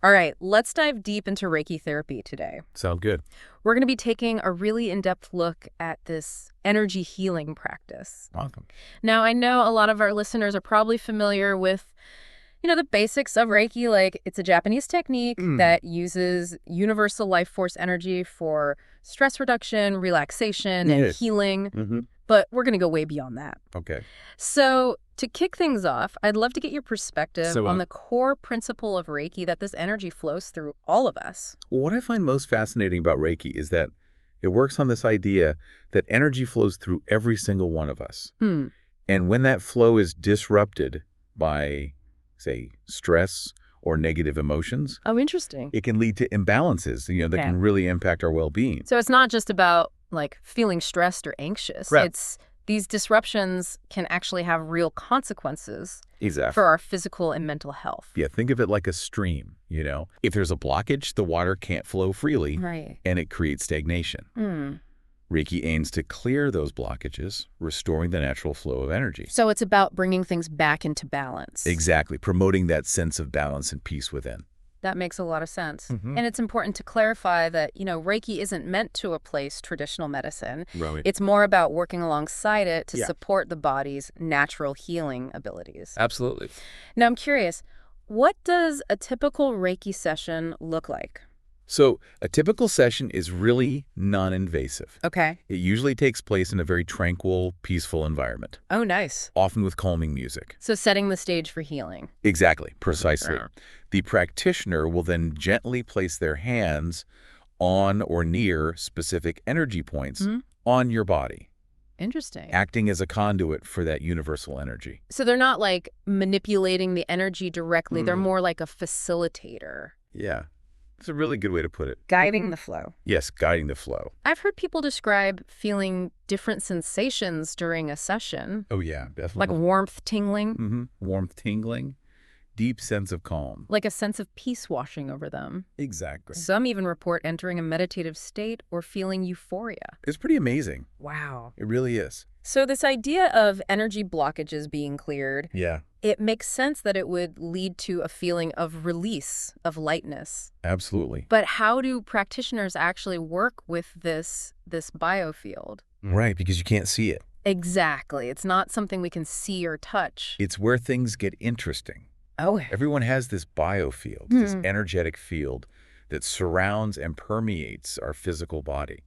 All right, let's dive deep into Reiki therapy today. Sound good. We're going to be taking a really in-depth look at this energy healing practice. Awesome. Now, I know a lot of our listeners are probably familiar with, the basics of Reiki, like it's a Japanese technique that uses universal life force energy for stress reduction, relaxation, and healing. But we're going to go way beyond that. Okay. So to kick things off, I'd love to get your perspective So, on the core principle of Reiki, that this energy flows through all of us. What I find most fascinating about Reiki is that it works on this idea that energy flows through every single one of us. And when that flow is disrupted by, say, stress or negative emotions, Oh, interesting. it can lead to imbalances, that can really impact our well-being. So it's not just about feeling stressed or anxious. Right. It's these disruptions can actually have real consequences Exactly. for our physical and mental health. Yeah, think of it like a stream, If there's a blockage, the water can't flow freely, Right. and it creates stagnation. Reiki aims to clear those blockages, restoring the natural flow of energy. So it's about bringing things back into balance. Exactly, promoting that sense of balance and peace within. That makes a lot of sense. And it's important to clarify that, Reiki isn't meant to replace traditional medicine. Right. It's more about working alongside it to Yeah. support the body's natural healing abilities. Absolutely. Now, I'm curious, what does a typical Reiki session look like? So a typical session is really non-invasive. Okay. It usually takes place in a very tranquil, peaceful environment, Oh, nice. often with calming music. So setting the stage for healing. Exactly, precisely. Yeah. The practitioner will then gently place their hands on or near specific energy points on your body, Interesting. acting as a conduit for that universal energy. So they're not manipulating the energy directly. They're more like a facilitator. Yeah, it's a really good way to put it. Guiding the flow. Yes, guiding the flow. I've heard people describe feeling different sensations during a session, Oh yeah, like definitely. warmth tingling, Warmth tingling, deep sense of calm. like a sense of peace washing over them. Exactly. Some even report entering a meditative state or feeling euphoria. It's pretty amazing. Wow. It really is. So this idea of energy blockages being cleared, Yeah, it makes sense that it would lead to a feeling of release, of lightness. absolutely. But how do practitioners actually work with this biofield? Right, because you can't see it. Exactly. It's not something we can see or touch. It's where things get interesting. Oh, Everyone has this biofield, this energetic field that surrounds and permeates our physical body.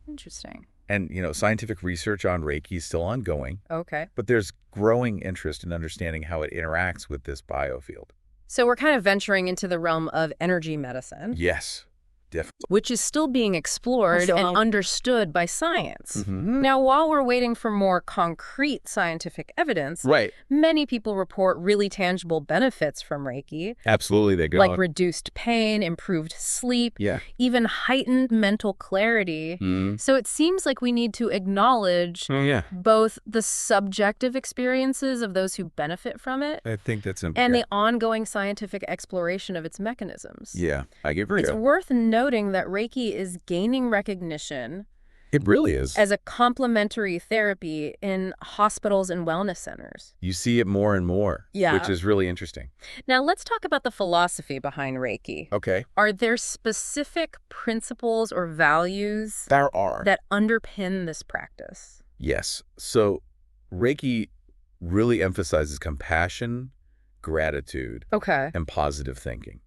interesting. And, scientific research on Reiki is still ongoing, Okay. but there's growing interest in understanding how it interacts with this biofield. So we're kind of venturing into the realm of energy medicine, Yes, definitely. which is still being explored and understood by science. Now, while we're waiting for more concrete scientific evidence, Right. many people report really tangible benefits from Reiki, Absolutely, they go. like reduced pain, improved sleep, Yeah. even heightened mental clarity. So it seems like we need to acknowledge Oh, yeah. both the subjective experiences of those who benefit from it I think that's and important. the ongoing scientific exploration of its mechanisms. Yeah, I agree. It's worth noting that Reiki is gaining recognition It really is. as a complementary therapy in hospitals and wellness centers. You see it more and more, Yeah. which is really interesting. Now, let's talk about the philosophy behind Reiki. Okay. Are there specific principles or values There are. that underpin this practice? Yes. So Reiki really emphasizes compassion, gratitude, Okay. and positive thinking.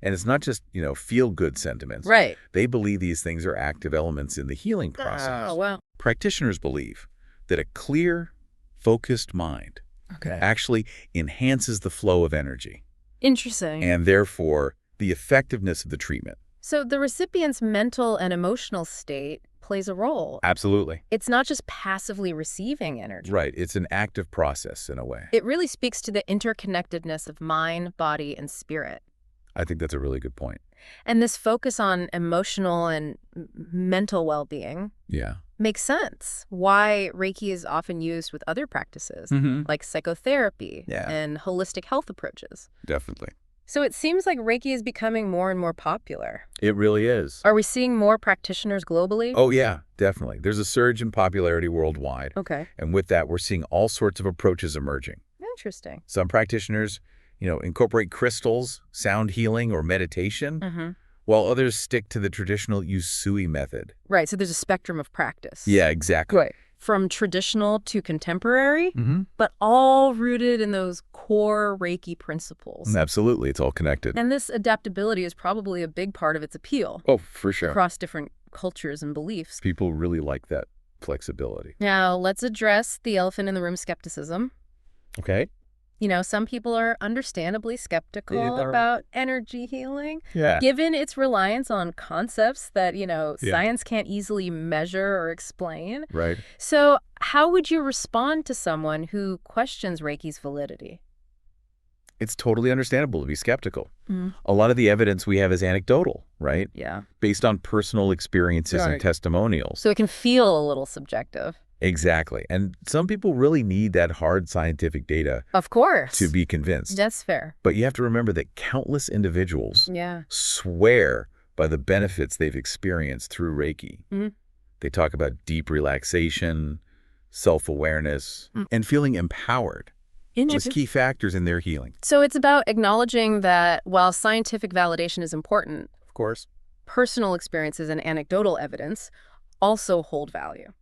And it's not just, feel-good sentiments. Right. They believe these things are active elements in the healing process. Oh, wow. Practitioners believe that a clear, focused mind Okay. actually enhances the flow of energy Interesting. and therefore the effectiveness of the treatment. So the recipient's mental and emotional state plays a role. Absolutely. It's not just passively receiving energy. Right. It's an active process in a way. It really speaks to the interconnectedness of mind, body, and spirit. I think that's a really good point. And this focus on emotional and mental well-being Yeah. makes sense. Why Reiki is often used with other practices, like psychotherapy Yeah. and holistic health approaches. Definitely. So it seems like Reiki is becoming more and more popular. It really is. Are we seeing more practitioners globally? Oh, yeah, definitely. There's a surge in popularity worldwide. Okay. And with that, we're seeing all sorts of approaches emerging. Interesting. Some practitioners incorporate crystals, sound healing, or meditation, Mm-hmm. while others stick to the traditional Usui method. Right, so there's a spectrum of practice. Yeah, exactly. Right. From traditional to contemporary, Mm-hmm. but all rooted in those core Reiki principles. Absolutely. It's all connected. And this adaptability is probably a big part of its appeal Oh, for sure. across different cultures and beliefs. People really like that flexibility. Now, let's address the elephant in the room skepticism. Okay. Some people are understandably skeptical about energy healing, Yeah. given its reliance on concepts that, science can't easily measure or explain. Right. So how would you respond to someone who questions Reiki's validity? It's totally understandable to be skeptical. Mm. A lot of the evidence we have is anecdotal, right? Yeah. Based on personal experiences and testimonials. So it can feel a little subjective. Exactly. And some people really need that hard scientific data Of course. to be convinced. That's fair. But you have to remember that countless individuals swear by the benefits they've experienced through Reiki. Mm. They talk about deep relaxation, self-awareness, and feeling empowered as key factors in their healing. So it's about acknowledging that while scientific validation is important, Of course. personal experiences and anecdotal evidence also hold value.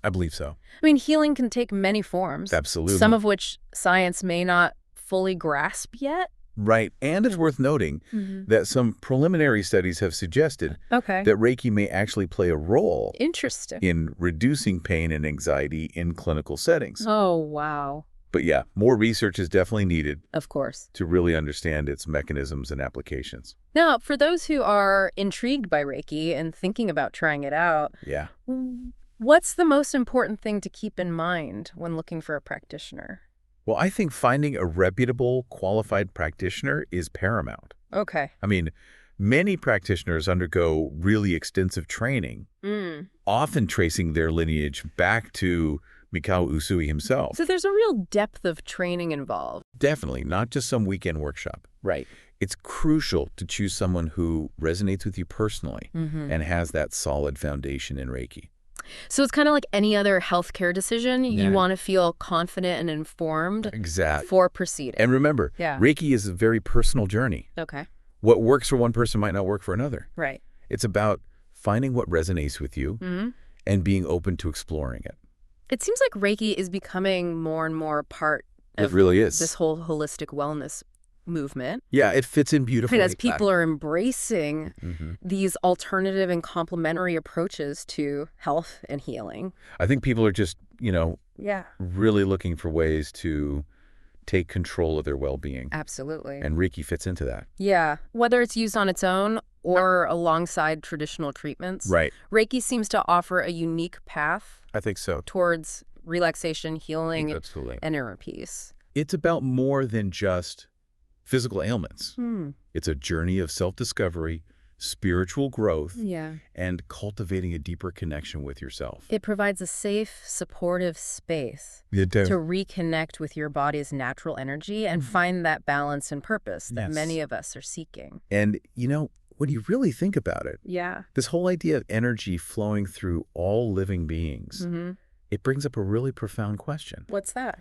I believe so. I mean, healing can take many forms. Absolutely. Some of which science may not fully grasp yet. Right. And it's worth noting that some preliminary studies have suggested that Reiki may actually play a role Interesting. in reducing pain and anxiety in clinical settings. Oh, wow. But yeah, more research is definitely needed. Of course. To really understand its mechanisms and applications. Now, for those who are intrigued by Reiki and thinking about trying it out, Yeah. what's the most important thing to keep in mind when looking for a practitioner? Well, I think finding a reputable, qualified practitioner is paramount. Okay. I mean, many practitioners undergo really extensive training, often tracing their lineage back to Mikao Usui himself. So there's a real depth of training involved. Definitely, not just some weekend workshop. Right. It's crucial to choose someone who resonates with you personally and has that solid foundation in Reiki. So it's kind of like any other healthcare decision. Yeah. You want to feel confident and informed for proceeding. And remember, Reiki is a very personal journey. Okay. What works for one person might not work for another. Right. It's about finding what resonates with you and being open to exploring it. It seems like Reiki is becoming more and more a part of it really is. This whole holistic wellness movement. Yeah, it fits in beautifully. As people are embracing these alternative and complementary approaches to health and healing. I think people are just, really looking for ways to take control of their well-being. Absolutely. And Reiki fits into that. Yeah. Whether it's used on its own or alongside traditional treatments. Right. Reiki seems to offer a unique path. I think so. Towards relaxation, healing, Absolutely. And inner peace. It's about more than just physical ailments. It's a journey of self-discovery, spiritual growth, and cultivating a deeper connection with yourself. It provides a safe, supportive space to reconnect with your body's natural energy and find that balance and purpose that many of us are seeking. And, when you really think about it, this whole idea of energy flowing through all living beings, it brings up a really profound question. What's that?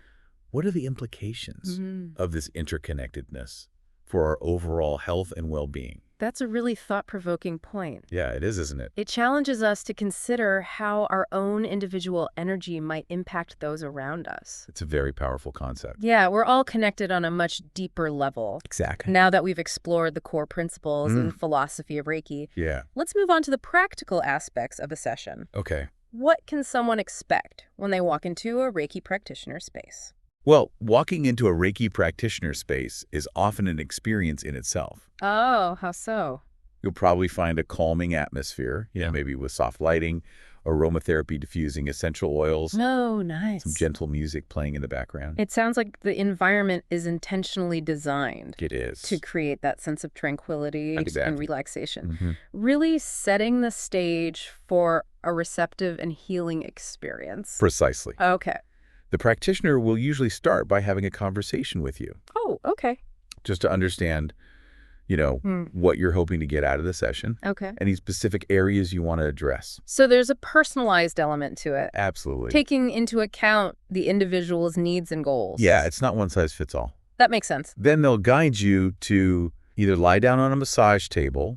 What are the implications of this interconnectedness for our overall health and well-being? That's a really thought-provoking point. Yeah, it is, isn't it? It challenges us to consider how our own individual energy might impact those around us. It's a very powerful concept. Yeah, we're all connected on a much deeper level. Exactly. Now that we've explored the core principles and philosophy of Reiki, let's move on to the practical aspects of a session. Okay. What can someone expect when they walk into a Reiki practitioner space? Well, walking into a Reiki practitioner space is often an experience in itself. Oh, how so? You'll probably find a calming atmosphere, maybe with soft lighting, aromatherapy diffusing essential oils. Oh, nice. Some gentle music playing in the background. It sounds like the environment is intentionally designed. It is. To create that sense of tranquility and relaxation. Really setting the stage for a receptive and healing experience. Precisely. Okay. The practitioner will usually start by having a conversation with you. Oh, okay. Just to understand, what you're hoping to get out of the session. Okay. Any specific areas you want to address. So there's a personalized element to it. Absolutely. Taking into account the individual's needs and goals. Yeah, it's not one size fits all. That makes sense. Then they'll guide you to either lie down on a massage table,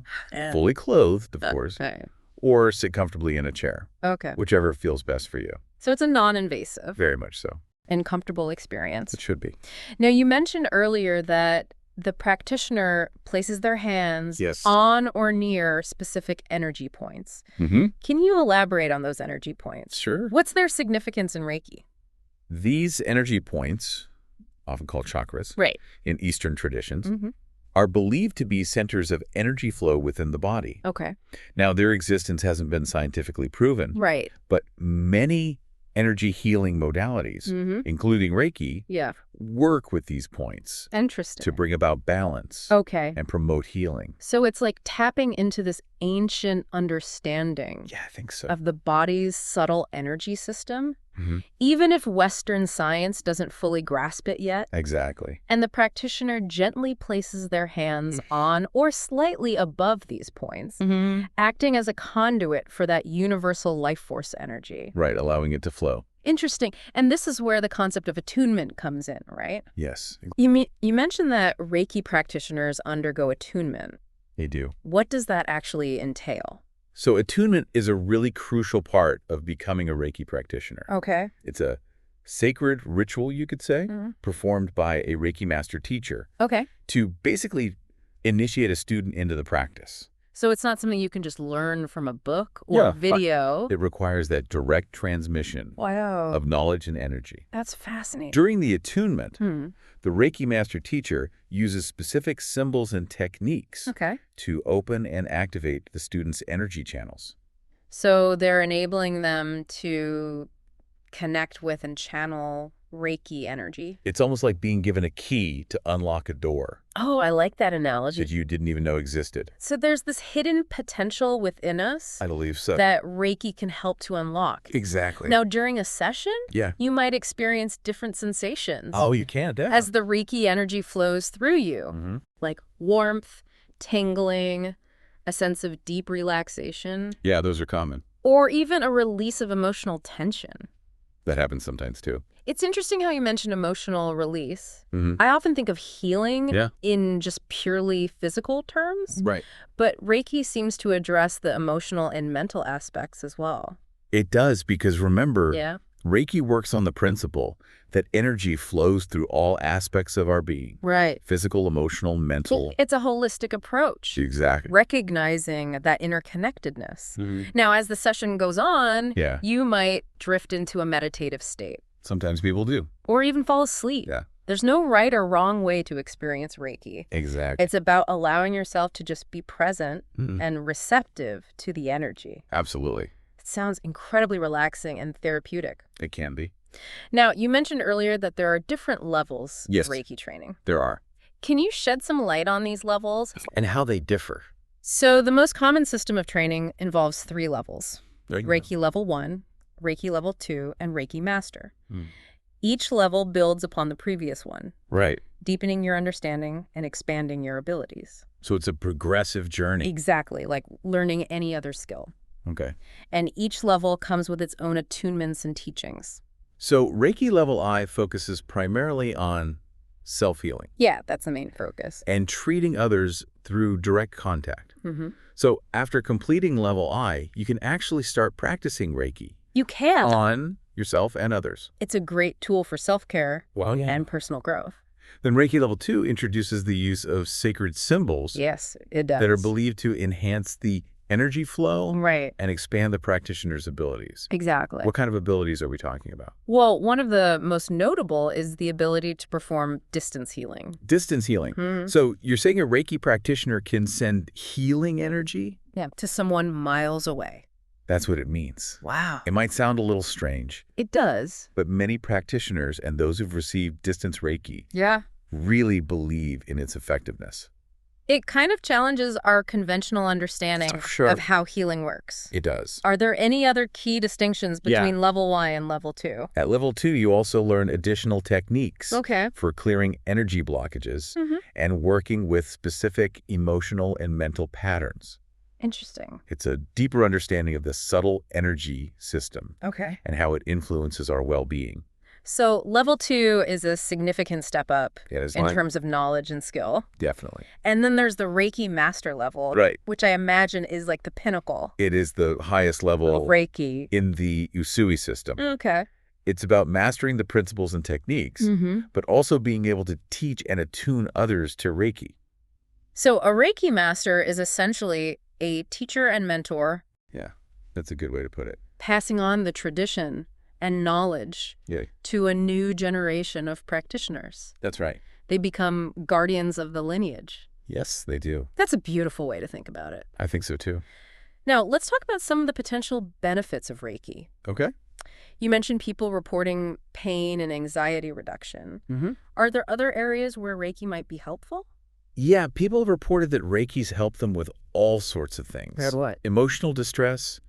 fully clothed, of course, Okay. or sit comfortably in a chair, Okay. whichever feels best for you. So it's a non-invasive Very much so. and comfortable experience. It should be. Now, you mentioned earlier that the practitioner places their hands Yes. on or near specific energy points. Mm-hmm. Can you elaborate on those energy points? Sure. What's their significance in Reiki? These energy points, often called chakras, Right. in Eastern traditions, Mm-hmm. are believed to be centers of energy flow within the body. Okay. Now, their existence hasn't been scientifically proven, Right. but many energy healing modalities, Mm-hmm. including Reiki, Yeah. work with these points Interesting. to bring about balance Okay. and promote healing. So it's like tapping into this ancient understanding Yeah, I think so. of the body's subtle energy system, Mhm. even if Western science doesn't fully grasp it yet. Exactly. And the practitioner gently places their hands on or slightly above these points, acting as a conduit for that universal life force energy. Right, allowing it to flow. Interesting. And this is where the concept of attunement comes in, right? Yes, You mentioned that Reiki practitioners undergo attunement. they do. What does that actually entail? So attunement is a really crucial part of becoming a Reiki practitioner. Okay. It's a sacred ritual, you could say, Mhm. performed by a Reiki master teacher Okay. to basically initiate a student into the practice. So it's not something you can just learn from a book or video. It requires that direct transmission Wow. of knowledge and energy. That's fascinating. During the attunement, Hmm. the Reiki master teacher uses specific symbols and techniques Okay. to open and activate the student's energy channels. So they're enabling them to connect with and channel Reiki energy. It's almost like being given a key to unlock a door Oh, I like that analogy. that you didn't even know existed. So there's this hidden potential within us I believe so. that Reiki can help to unlock. Exactly. Now, during a session, Yeah. you might experience different sensations Oh, you can, definitely. as the Reiki energy flows through you, Mhm. like warmth, tingling, a sense of deep relaxation, Yeah, those are common. or even a release of emotional tension. That happens sometimes too. It's interesting how you mentioned emotional release. Mhm. I often think of healing Yeah. in just purely physical terms, Right. but Reiki seems to address the emotional and mental aspects as well. It does because remember, Yeah. Reiki works on the principle that energy flows through all aspects of our being. Right. Physical, emotional, mental. It's a holistic approach, Exactly. recognizing that interconnectedness. Mhm. Now, as the session goes on, Yeah. you might drift into a meditative state Sometimes people do. or even fall asleep. Yeah. There's no right or wrong way to experience Reiki. Exactly. It's about allowing yourself to just be present Mhm. and receptive to the energy. Absolutely. It sounds incredibly relaxing and therapeutic. It can be. Now, you mentioned earlier that there are different levels Yes. of Reiki training. There are. Can you shed some light on these levels? And how they differ. So the most common system of training involves 3 levels: There you Reiki level 1, Reiki level 2, and Reiki master. go. Each level builds upon the previous one, Right. deepening your understanding and expanding your abilities. So it's a progressive journey. Exactly, like learning any other skill. Okay. And each level comes with its own attunements and teachings. So Reiki level I focuses primarily on self-healing Yeah, that's the main focus. and treating others through direct contact. Mm-hmm. So after completing level I, you can actually start practicing Reiki You can. on yourself and others. It's a great tool for self-care Well, yeah. and personal growth. Then Reiki level 2 introduces the use of sacred symbols Yes, it does. that are believed to enhance the energy flow Right, and expand the practitioner's abilities. exactly. What kind of abilities are we talking about? Well, one of the most notable is the ability to perform distance healing. Distance healing. Mhm. So you're saying a Reiki practitioner can send healing energy? Yeah, to someone miles away. That's what it means. Wow. It might sound a little strange, It does. but many practitioners and those who've received distance Reiki Yeah. really believe in its effectiveness. It kind of challenges our conventional understanding Sure. of how healing works. It does. Are there any other key distinctions Yeah. between level 1 and level 2? At level 2, you also learn additional techniques Okay. for clearing energy blockages Mhm. and working with specific emotional and mental patterns. Interesting. It's a deeper understanding of the subtle energy system Okay. and how it influences our well-being. So level 2 is a significant step up Yeah, it's in terms of knowledge and skill. Definitely. And then there's the Reiki master level, Right. which I imagine is like the pinnacle It is the highest of level Reiki. in the Usui system. Okay. It's about mastering the principles and techniques, but also being able to teach and attune others to Reiki. So a Reiki master is essentially a teacher and mentor Yeah, that's a good way to put it. passing on the tradition and knowledge Yeah, to a new generation of practitioners. that's right. They become guardians of the lineage. Yes, they do. That's a beautiful way to think about it. I think so too. Now, let's talk about some of the potential benefits of Reiki. Okay. You mentioned people reporting pain and anxiety reduction. Are there other areas where Reiki might be helpful? Yeah, people have reported that Reiki's helped them with all sorts of things. Had what? Emotional distress,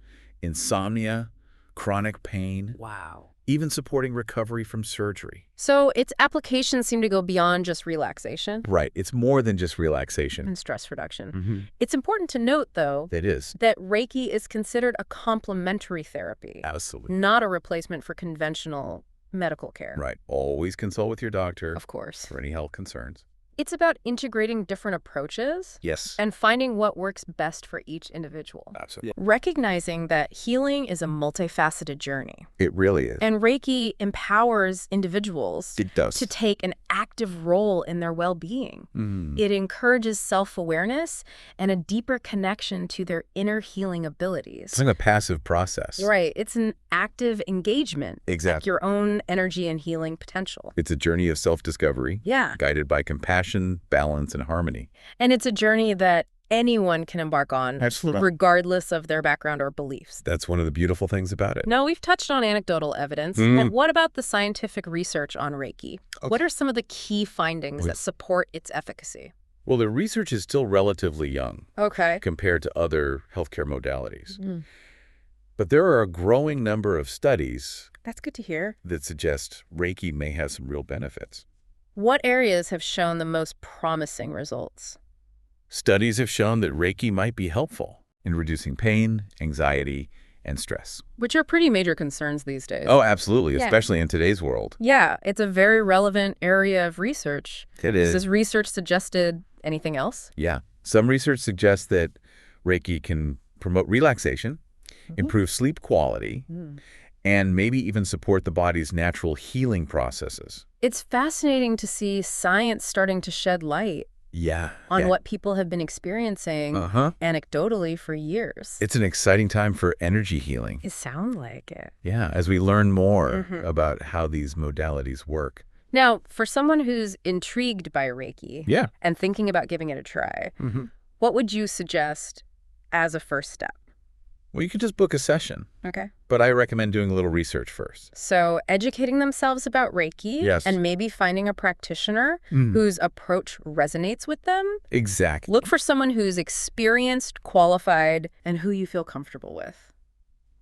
insomnia, chronic pain, Wow. even supporting recovery from surgery. So its applications seem to go beyond just relaxation Right, it's more than just relaxation. and stress reduction. It's important to note, though, It is. that Reiki is considered a complementary therapy, Absolutely. not a replacement for conventional medical care. Right, always consult with your doctor Of course. for any health concerns. It's about integrating different approaches Yes. and finding what works best for each individual. Absolutely. Recognizing that healing is a multifaceted journey. It really is. And Reiki empowers individuals It does. to take an active role in their well-being. Mm. It encourages self-awareness and a deeper connection to their inner healing abilities. It's like a passive process. Right. It's an active engagement. Exactly. Like your own energy and healing potential. It's a journey of self-discovery, Yeah. guided by compassion, balance, and harmony. And it's a journey that anyone can embark on, Absolutely. regardless of their background or beliefs. That's one of the beautiful things about it. Now, we've touched on anecdotal evidence, but what about the scientific research on Reiki? Okay. What are some of the key findings that support its efficacy? Well, the research is still relatively young Okay. compared to other healthcare modalities. But there are a growing number of studies That's good to hear. that suggest Reiki may have some real benefits. What areas have shown the most promising results? Studies have shown that Reiki might be helpful in reducing pain, anxiety, and stress. Which are pretty major concerns these days. Oh, absolutely, Yeah. especially in today's world. Yeah, it's a very relevant area of research. It Has is. this research suggested anything else? Yeah. Some research suggests that Reiki can promote relaxation, improve sleep quality, and maybe even support the body's natural healing processes. It's fascinating to see science starting to shed light Yeah. on what people have been experiencing anecdotally for years. It's an exciting time for energy healing. It sounds like it. Yeah, as we learn more about how these modalities work. Now, for someone who's intrigued by Reiki Yeah. and thinking about giving it a try, what would you suggest as a first step? Well, you could just book a session, Okay. but I recommend doing a little research first. So educating themselves about Reiki Yes. and maybe finding a practitioner whose approach resonates with them. Exactly. Look for someone who's experienced, qualified, and who you feel comfortable with.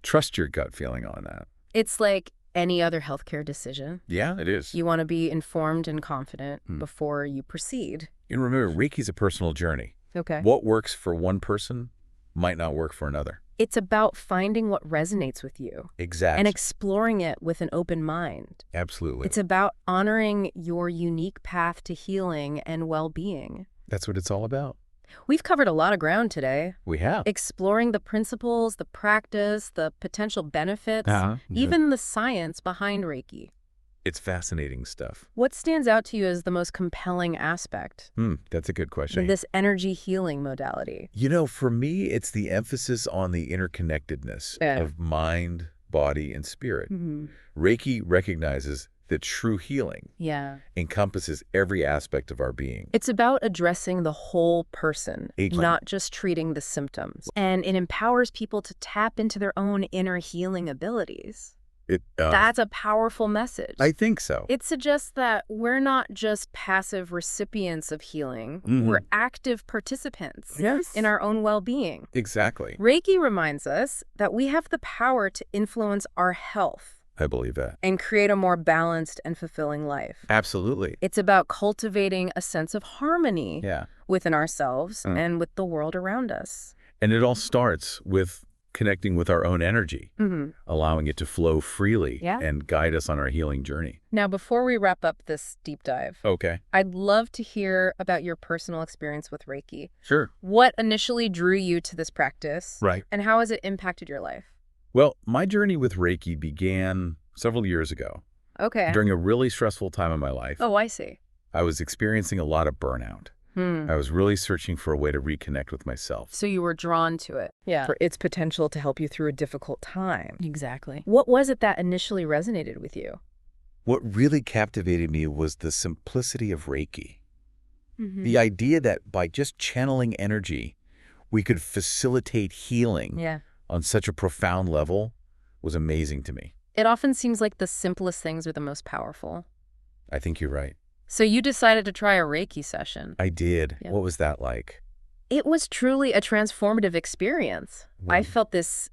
Trust your gut feeling on that. It's like any other healthcare decision. Yeah, it is. You want to be informed and confident before you proceed. And remember, Reiki's a personal journey. Okay. What works for one person might not work for another. It's about finding what resonates with you Exactly. and exploring it with an open mind. Absolutely. It's about honoring your unique path to healing and well-being. That's what it's all about. We've covered a lot of ground today, We have. exploring the principles, the practice, the potential benefits, even the science behind Reiki. It's fascinating stuff. What stands out to you as the most compelling aspect That's a good question. of this energy healing modality? You know, for me, it's the emphasis on the interconnectedness of mind, body, and spirit. Reiki recognizes that true healing Yeah. encompasses every aspect of our being. It's about addressing the whole person, not just treating the symptoms. And it empowers people to tap into their own inner healing abilities. That's a powerful message. I think so. It suggests that we're not just passive recipients of healing. We're active participants in our own well-being. Exactly. Reiki reminds us that we have the power to influence our health I believe that. and create a more balanced and fulfilling life. Absolutely. It's about cultivating a sense of harmony Yeah. within ourselves and with the world around us. And it all starts with connecting with our own energy, allowing it to flow freely and guide us on our healing journey. Now, before we wrap up this deep dive, I'd love to hear about your personal experience with Reiki. Sure. What initially drew you to this practice? Right. And how has it impacted your life? Well, my journey with Reiki began several years ago. Okay. During a really stressful time in my life. Oh, I see. I was experiencing a lot of burnout. I was really searching for a way to reconnect with myself. So you were drawn to it. Yeah. For its potential to help you through a difficult time. Exactly. What was it that initially resonated with you? What really captivated me was the simplicity of Reiki. The idea that by just channeling energy, we could facilitate healing on such a profound level was amazing to me. It often seems like the simplest things are the most powerful. I think you're right. So you decided to try a Reiki session. I did. What was that like? It was truly a transformative experience. I felt this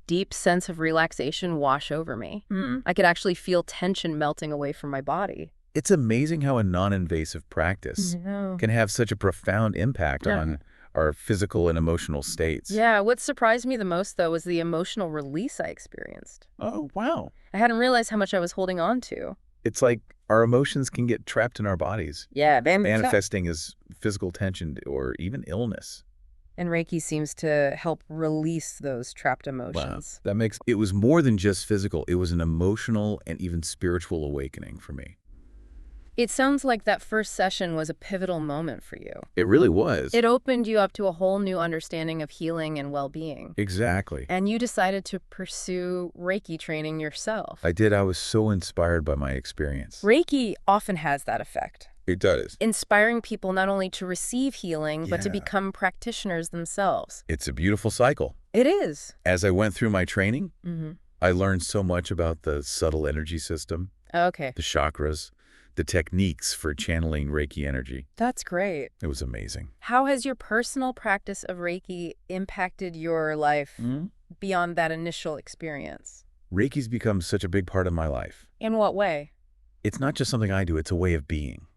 deep sense of relaxation wash over me. I could actually feel tension melting away from my body. It's amazing how a non-invasive practice can have such a profound impact on our physical and emotional states. Yeah, what surprised me the most, though, was the emotional release I experienced. Oh, wow. I hadn't realized how much I was holding on to. It's like our emotions can get trapped in our bodies. Yeah, manifesting as physical tension or even illness. And Reiki seems to help release those trapped emotions. Wow. It was more than just physical. It was an emotional and even spiritual awakening for me. It sounds like that first session was a pivotal moment for you. It really was. It opened you up to a whole new understanding of healing and well-being. Exactly. And you decided to pursue Reiki training yourself. I did. I was so inspired by my experience. Reiki often has that effect. It does. Inspiring people not only to receive healing, but to become practitioners themselves. It's a beautiful cycle. It is. As I went through my training, I learned so much about the subtle energy system, the chakras, the techniques for channeling Reiki energy. That's great. It was amazing. How has your personal practice of Reiki impacted your life beyond that initial experience? Reiki's become such a big part of my life. In what way? It's not just something I do, it's a way of being.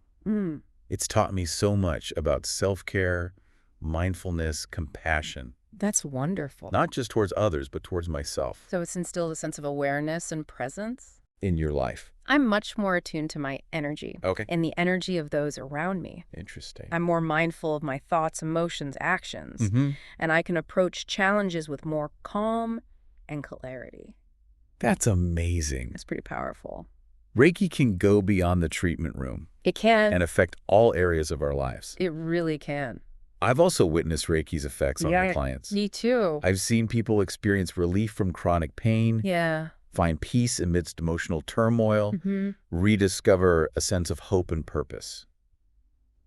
It's taught me so much about self-care, mindfulness, compassion. That's wonderful. Not just towards others, but towards myself. So it's instilled a sense of awareness and presence? In your life. I'm much more attuned to my energy. And the energy of those around me. Interesting. I'm more mindful of my thoughts, emotions, actions. And I can approach challenges with more calm and clarity. That's amazing. It's pretty powerful. Reiki can go beyond the treatment room. It can. And affect all areas of our lives. It really can. I've also witnessed Reiki's effects on my clients. Me too. I've seen people experience relief from chronic pain. Find peace amidst emotional turmoil. Rediscover a sense of hope and purpose.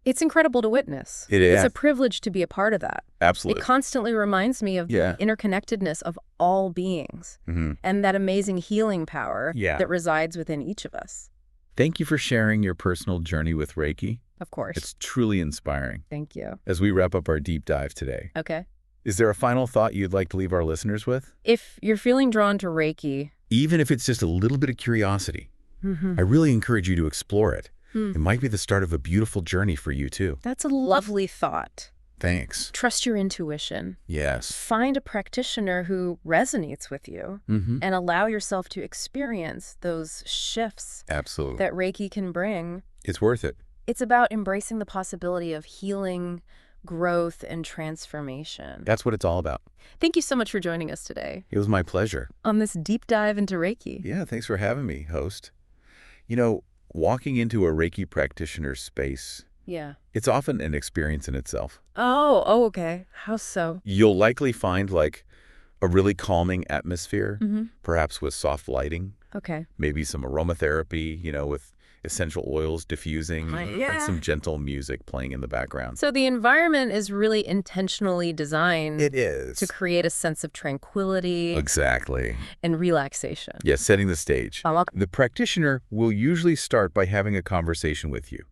It's incredible to witness. It is. It's a privilege to be a part of that. Absolutely. It constantly reminds me of the interconnectedness of all beings and that amazing healing power that resides within each of us. Thank you for sharing your personal journey with Reiki. Of course. It's truly inspiring. Thank you. As we wrap up our deep dive today. Okay. Is there a final thought you'd like to leave our listeners with? If you're feeling drawn to Reiki, even if it's just a little bit of curiosity, I really encourage you to explore it. It might be the start of a beautiful journey for you, too. That's a lovely thought. Thanks. Trust your intuition. Yes. Find a practitioner who resonates with you and allow yourself to experience those shifts that Reiki can bring. It's worth it. It's about embracing the possibility of healing, growth, and transformation. That's what it's all about. Thank you so much for joining us today. It was my pleasure. On this deep dive into Reiki. Yeah, thanks for having me, host. You know, walking into a Reiki practitioner's space, it's often an experience in itself. Oh, okay. How so? You'll likely find like a really calming atmosphere, perhaps with soft lighting. Maybe some aromatherapy, you know, with essential oils diffusing and some gentle music playing in the background. So the environment is really intentionally designed to create a sense of tranquility and relaxation. Yes, setting the stage. The practitioner will usually start by having a conversation with you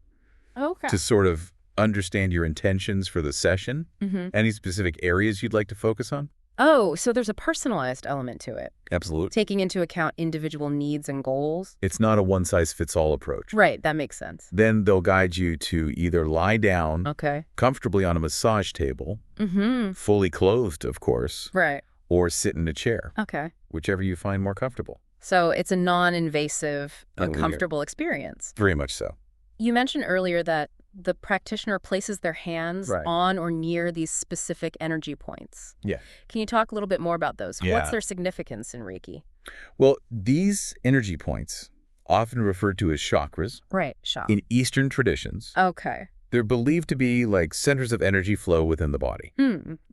to sort of understand your intentions for the session, any specific areas you'd like to focus on. Oh, so there's a personalized element to it. Absolutely. Taking into account individual needs and goals. It's not a one-size-fits-all approach. Right, that makes sense. Then they'll guide you to either lie down comfortably on a massage table, fully clothed, of course, or sit in a chair, Okay. whichever you find more comfortable. So it's a non-invasive, And linear. comfortable experience. Very much so. You mentioned earlier that the practitioner places their hands Right. on or near these specific energy points. Yeah. Can you talk a little bit more about those? Yeah. What's their significance in Reiki? Well, these energy points, often referred to as chakras, Right, Shop. in Eastern traditions, Okay. they're believed to be like centers of energy flow within the body.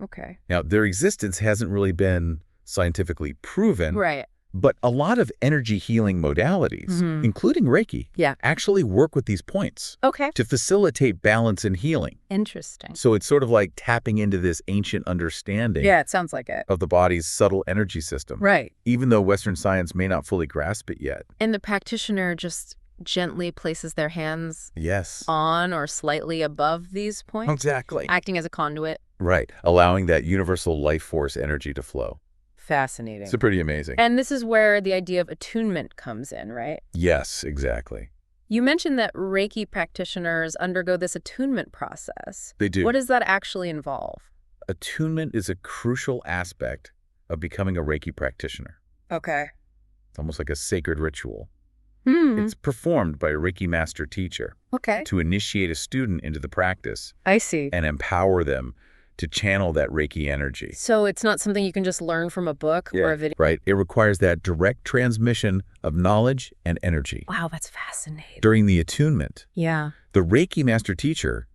Okay. Now, their existence hasn't really been scientifically proven, Right. but a lot of energy healing modalities, including Reiki, Yeah. actually work with these points Okay. to facilitate balance and healing. Interesting. So it's sort of like tapping into this ancient understanding Yeah, it sounds like it. of the body's subtle energy system, Right. even though Western science may not fully grasp it yet. And the practitioner just gently places their hands Yes. on or slightly above these points, Exactly. acting as a conduit. Right. Allowing that universal life force energy to flow. Fascinating. It's pretty amazing. And this is where the idea of attunement comes in, right? Yes, exactly. You mentioned that Reiki practitioners undergo this attunement process. They do. What does that actually involve? Attunement is a crucial aspect of becoming a Reiki practitioner. Okay. It's almost like a sacred ritual. Hmm. It's performed by a Reiki master teacher Okay. to initiate a student into the practice I see. and empower them to channel that Reiki energy. So it's not something you can just learn from a book or a video? Right. It requires that direct transmission of knowledge and energy. Wow, that's fascinating. During the attunement, Yeah. the Reiki master teacher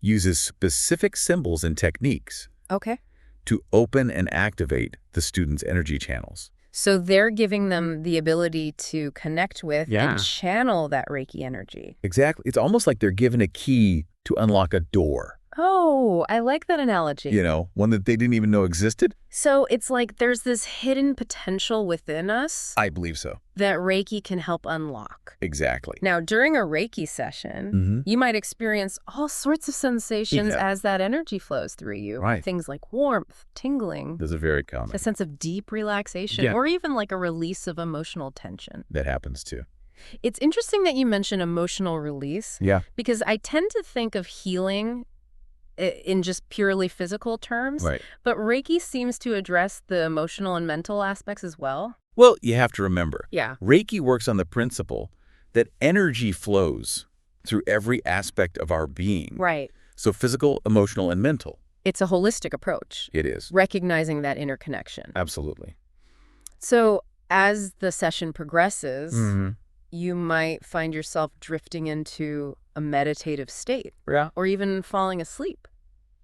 uses specific symbols and techniques Okay. to open and activate the student's energy channels. So they're giving them the ability to connect with Yeah. and channel that Reiki energy. Exactly. It's almost like they're given a key to unlock a door, Oh, I like that analogy. one that they didn't even know existed. So it's like there's this hidden potential within us I believe so. that Reiki can help unlock. Exactly. Now, during a Reiki session, you might experience all sorts of sensations Yeah. as that energy flows through you. Right. Things like warmth, tingling, Those are very common. a sense of deep relaxation, Yeah. or even like a release of emotional tension. That happens too. It's interesting that you mention emotional release Yeah. because I tend to think of healing in just purely physical terms, Right. but Reiki seems to address the emotional and mental aspects as well. Well, you have to remember, Yeah. Reiki works on the principle that energy flows through every aspect of our being. Right. So physical, emotional, and mental. It's a holistic approach, It is. recognizing that interconnection. Absolutely. So as the session progresses, Mm-hmm. you might find yourself drifting into a meditative state Yeah. or even falling asleep.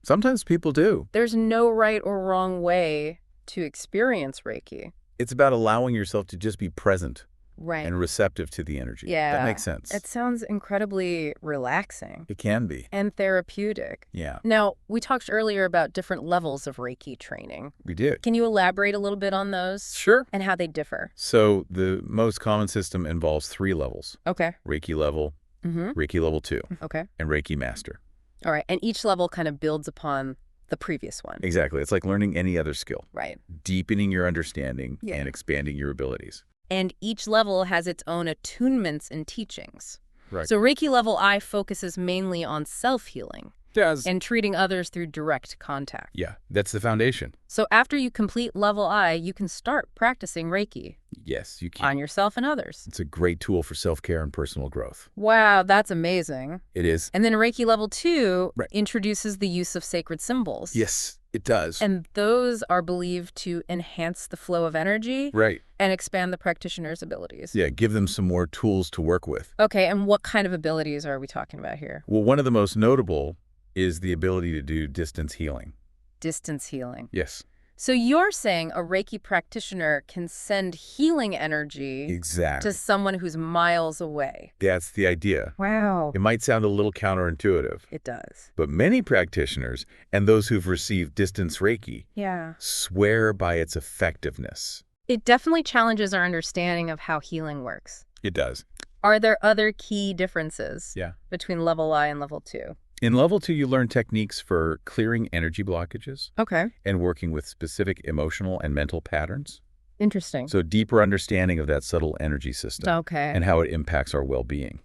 Sometimes people do. There's no right or wrong way to experience Reiki. It's about allowing yourself to just be present Right. and receptive to the energy. Yeah. That makes sense. It sounds incredibly relaxing It can be. and therapeutic. Yeah, Now, we talked earlier about different levels of Reiki training. we did. Can you elaborate a little bit on those? Sure. And how they differ? So the most common system involves 3 levels: Okay. Reiki level, Reiki level 2, Okay. and Reiki master. All right. And each level kind of builds upon the previous one. Exactly. It's like learning any other skill, Right. deepening your understanding Yeah. and expanding your abilities. And each level has its own attunements and teachings. Right. So Reiki level I focuses mainly on self-healing Does. and treating others through direct contact. Yeah, that's the foundation. So after you complete level I, you can start practicing Reiki Yes, you can. on yourself and others. It's a great tool for self-care and personal growth. Wow, that's amazing. It is. And then Reiki level 2 Right. introduces the use of sacred symbols. Yes, it does. And those are believed to enhance the flow of energy Right. and expand the practitioner's abilities. Yeah, give them some more tools to work with. Okay, and what kind of abilities are we talking about here? Well, one of the most notable is the ability to do distance healing. Distance healing. Yes. So you're saying a Reiki practitioner can send healing energy Exactly. to someone who's miles away. That's the idea. Wow. It might sound a little counterintuitive, It does. but many practitioners and those who've received distance Reiki Yeah. swear by its effectiveness. It definitely challenges our understanding of how healing works. It does. Are there other key differences Yeah. between level I and level 2? In level 2, you learn techniques for clearing energy blockages Okay. and working with specific emotional and mental patterns. Interesting. So deeper understanding of that subtle energy system Okay. and how it impacts our well-being.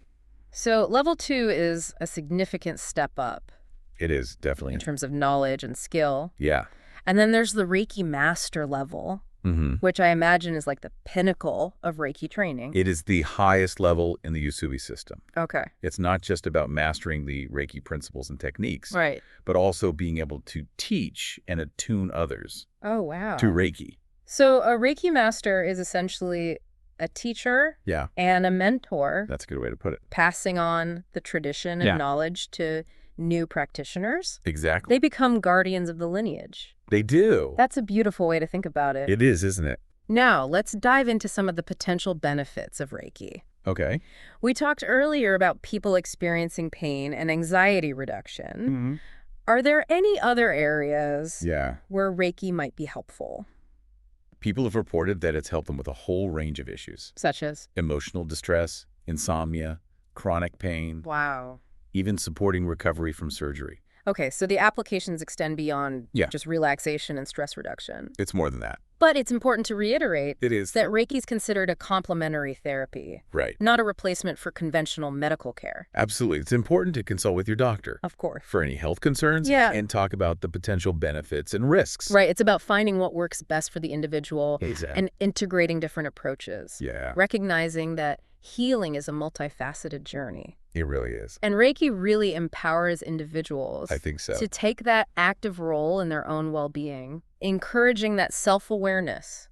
So level 2 is a significant step up It is definitely. in terms of knowledge and skill. Yeah. And then there's the Reiki master level, which I imagine is like the pinnacle of Reiki training. It is the highest level in the Usubi system. Okay. It's not just about mastering the Reiki principles and techniques, Right. but also being able to teach and attune others Oh, wow. to Reiki. So a Reiki master is essentially a teacher Yeah, and a mentor, that's a good way to put it. passing on the tradition and Yeah. knowledge to new practitioners. Exactly. They become guardians of the lineage. They do. That's a beautiful way to think about it. It is, isn't it? Now, let's dive into some of the potential benefits of Reiki. Okay. We talked earlier about people experiencing pain and anxiety reduction. Are there any other areas Yeah. where Reiki might be helpful? People have reported that it's helped them with a whole range of issues. Such as? Emotional distress, insomnia, chronic pain, Wow. even supporting recovery from surgery. Okay, so the applications extend beyond Yeah. just relaxation and stress reduction. It's more than that. But it's important to reiterate It is. that Reiki is considered a complementary therapy, Right. not a replacement for conventional medical care. Absolutely. It's important to consult with your doctor Of course. for any health concerns Yeah. and talk about the potential benefits and risks. Right, it's about finding what works best for the individual Exactly. and integrating different approaches. Yeah, Recognizing that healing is a multifaceted journey. it really is. And Reiki really empowers individuals I think so. to take that active role in their own well-being, encouraging that self-awareness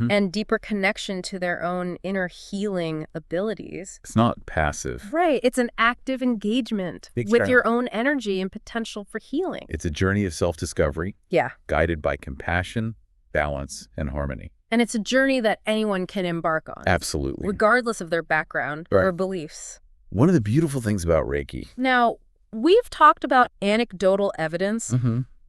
and deeper connection to their own inner healing abilities. It's not passive. Right, it's an active engagement with Exactly. your own energy and potential for healing. It's a journey of self-discovery Yeah, guided by compassion, balance, and harmony. and it's a journey that anyone can embark on, Absolutely. regardless of their background Right. or beliefs. One of the beautiful things about Reiki. Now, we've talked about anecdotal evidence,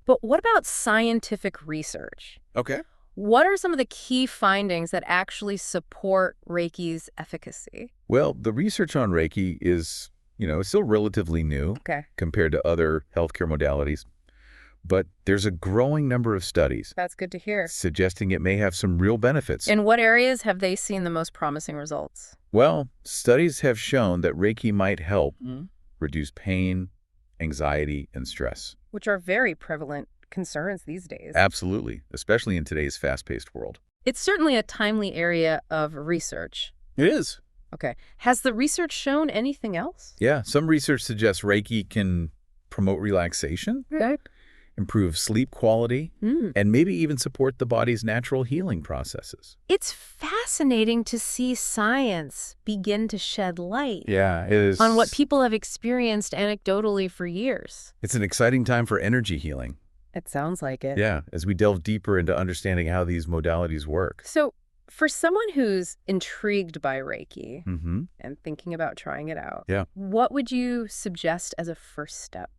but what about scientific research? Okay. What are some of the key findings that actually support Reiki's efficacy? Well, the research on Reiki is, it's still relatively new Okay, compared to other healthcare modalities. But there's a growing number of studies that's good to hear. suggesting it may have some real benefits. In what areas have they seen the most promising results? Well, studies have shown that Reiki might help reduce pain, anxiety, and stress. Which are very prevalent concerns these days. Absolutely, especially in today's fast-paced world. It's certainly a timely area of research. It is. Okay. Has the research shown anything else? Yeah, some research suggests Reiki can promote relaxation, Okay. improve sleep quality, and maybe even support the body's natural healing processes. It's fascinating to see science begin to shed light Yeah, it is. on what people have experienced anecdotally for years. It's an exciting time for energy healing. It sounds like it. Yeah, as we delve deeper into understanding how these modalities work. So, for someone who's intrigued by Reiki Mm-hmm. and thinking about trying it out, Yeah. what would you suggest as a first step?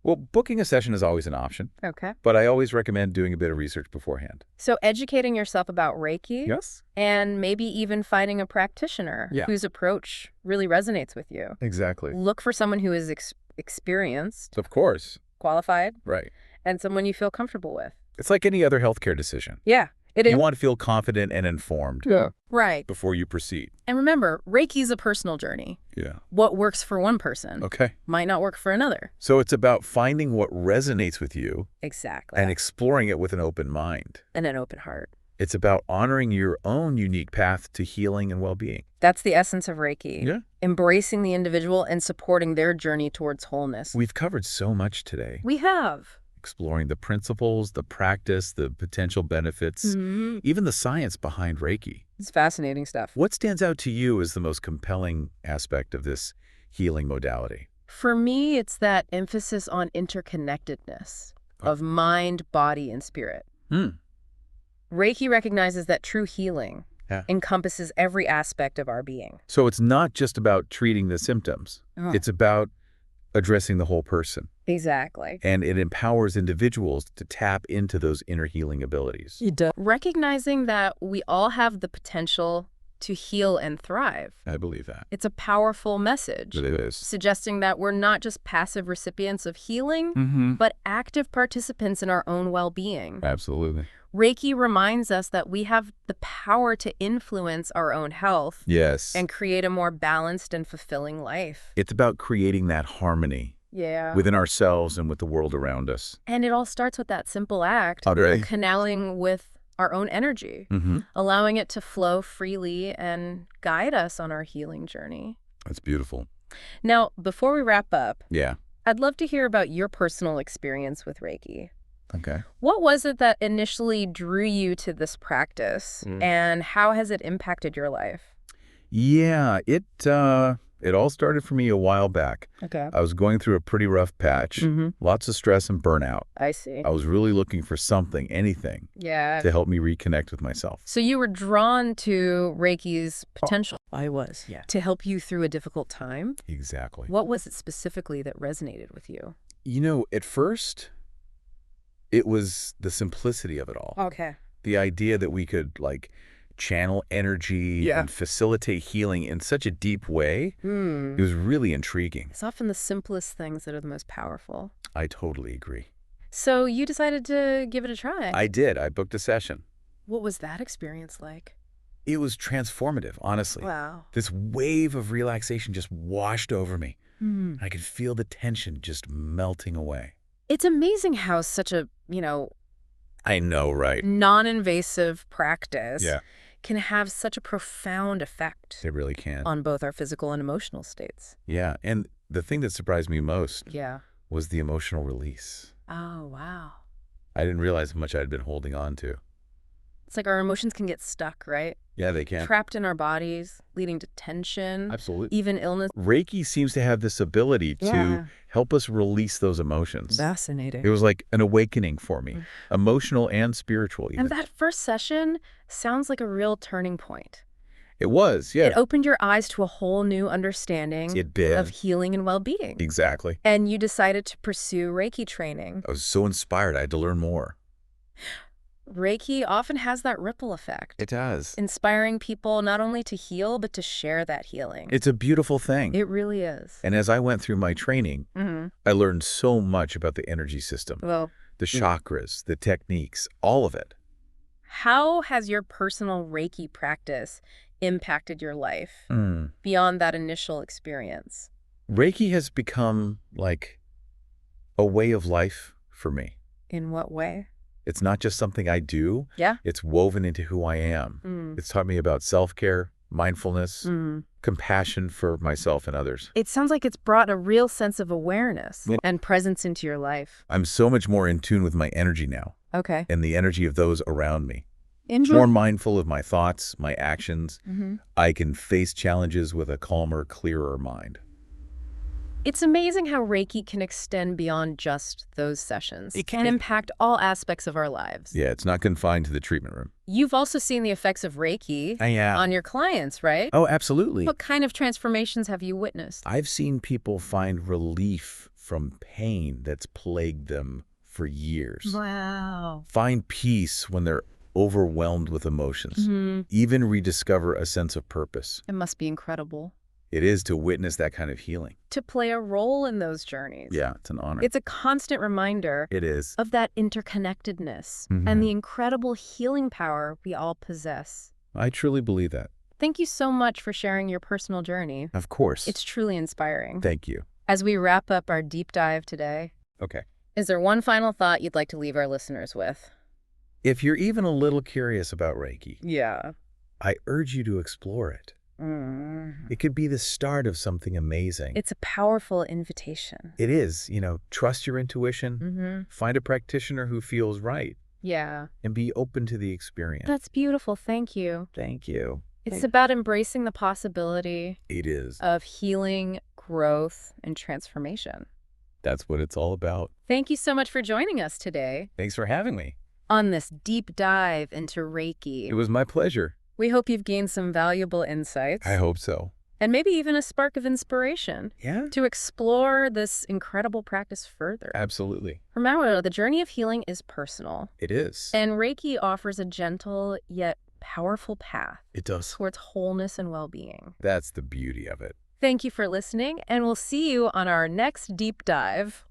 Well, booking a session is always an option, Okay. but I always recommend doing a bit of research beforehand. So, educating yourself about Reiki Yes? and maybe even finding a practitioner Yeah. whose approach really resonates with you. Exactly. Look for someone who is experienced, Of course. qualified, Right. and someone you feel comfortable with. It's like any other healthcare decision. Yeah, it is. You want to feel confident and informed Right. before you proceed. And remember, Reiki is a personal journey. Yeah. What works for one person Okay. might not work for another. So it's about finding what resonates with you Exactly. and exploring it with an open mind. And an open heart. It's about honoring your own unique path to healing and well-being. That's the essence of Reiki. Yeah. Embracing the individual and supporting their journey towards wholeness. We've covered so much today. We have. Exploring the principles, the practice, the potential benefits, even the science behind Reiki. It's fascinating stuff. What stands out to you as the most compelling aspect of this healing modality? For me, it's that emphasis on interconnectedness of mind, body, and spirit. Reiki recognizes that true healing encompasses every aspect of our being. So it's not just about treating the symptoms. It's about addressing the whole person. Exactly. And it empowers individuals to tap into those inner healing abilities. Recognizing that we all have the potential to heal and thrive. I believe that. It's a powerful message, It is. suggesting that we're not just passive recipients of healing, but active participants in our own well-being. Absolutely. Reiki reminds us that we have the power to influence our own health Yes. and create a more balanced and fulfilling life. It's about creating that harmony Yeah. within ourselves and with the world around us. And it all starts with that simple act, Right. canneling with our own energy, allowing it to flow freely and guide us on our healing journey. That's beautiful. Now, before we wrap up, Yeah. I'd love to hear about your personal experience with Reiki. Okay. What was it that initially drew you to this practice, and how has it impacted your life? Yeah, it all started for me a while back. Okay. I was going through a pretty rough patch, lots of stress and burnout. I see. I was really looking for something, anything, Yeah. to help me reconnect with myself. So you were drawn to Reiki's potential I was, yeah. to help you through a difficult time? Exactly. What was it specifically that resonated with you? You know, at first, it was the simplicity of it all. Okay. The idea that we could, channel energy and facilitate healing in such a deep way. It was really intriguing. It's often the simplest things that are the most powerful. I totally agree. So you decided to give it a try. I did. I booked a session. What was that experience like? It was transformative, honestly. Wow. This wave of relaxation just washed over me. I could feel the tension just melting away. It's amazing how such a, I know, right? non-invasive practice Yeah. can have such a profound effect It really can. on both our physical and emotional states. Yeah, and the thing that surprised me most Yeah. was the emotional release. Oh, wow. I didn't realize how much I'd been holding on to. It's like our emotions can get stuck, right? Yeah, they can. Trapped in our bodies, leading to tension, Absolutely. even illness. Reiki seems to have this ability to help us release those emotions. Fascinating. It was like an awakening for me, emotional and spiritual even. And that first session sounds like a real turning point. It was, yeah. It opened your eyes to a whole new understanding It did. of healing and well-being. Exactly. And you decided to pursue Reiki training. I was so inspired. I had to learn more. Reiki often has that ripple effect, It does. inspiring people not only to heal, but to share that healing. It's a beautiful thing. It really is. And as I went through my training, I learned so much about the energy system, Well, the chakras, the techniques, all of it. how has your personal Reiki practice impacted your life beyond that initial experience? Reiki has become like a way of life for me. In what way? It's not just something I do. Yeah. It's woven into who I am. It's taught me about self-care, mindfulness, compassion for myself and others. It sounds like it's brought a real sense of awareness and presence into your life. I'm so much more in tune with my energy now Okay. and the energy of those around me. Enjoy. More mindful of my thoughts, my actions. I can face challenges with a calmer, clearer mind. It's amazing how Reiki can extend beyond just those sessions. It can. And impact all aspects of our lives. Yeah, it's not confined to the treatment room. You've also seen the effects of Reiki on your clients, right? Oh, absolutely. What kind of transformations have you witnessed? I've seen people find relief from pain that's plagued them for years. Wow. Find peace when they're overwhelmed with emotions. Even rediscover a sense of purpose. It must be incredible It is to witness that kind of healing. to play a role in those journeys. Yeah, it's an honor. It's a constant reminder It is. of that interconnectedness and the incredible healing power we all possess. I truly believe that. Thank you so much for sharing your personal journey. Of course. It's truly inspiring. Thank you. As we wrap up our deep dive today, Okay. is there one final thought you'd like to leave our listeners with? If you're even a little curious about Reiki, Yeah. I urge you to explore it. It could be the start of something amazing. It's a powerful invitation. It is, trust your intuition, find a practitioner who feels right, Yeah. and be open to the experience. That's beautiful. Thank you. Thank you. It's about embracing the possibility It is. of healing, growth, and transformation. That's what it's all about. Thank you so much for joining us today Thanks for having me. on this deep dive into Reiki. It was my pleasure. We hope you've gained some valuable insights I hope so. and maybe even a spark of inspiration Yeah? to explore this incredible practice further. Absolutely. Remember, the journey of healing is personal, It is. and Reiki offers a gentle yet powerful path It does. towards wholeness and well-being. That's the beauty of it. Thank you for listening, and we'll see you on our next deep dive.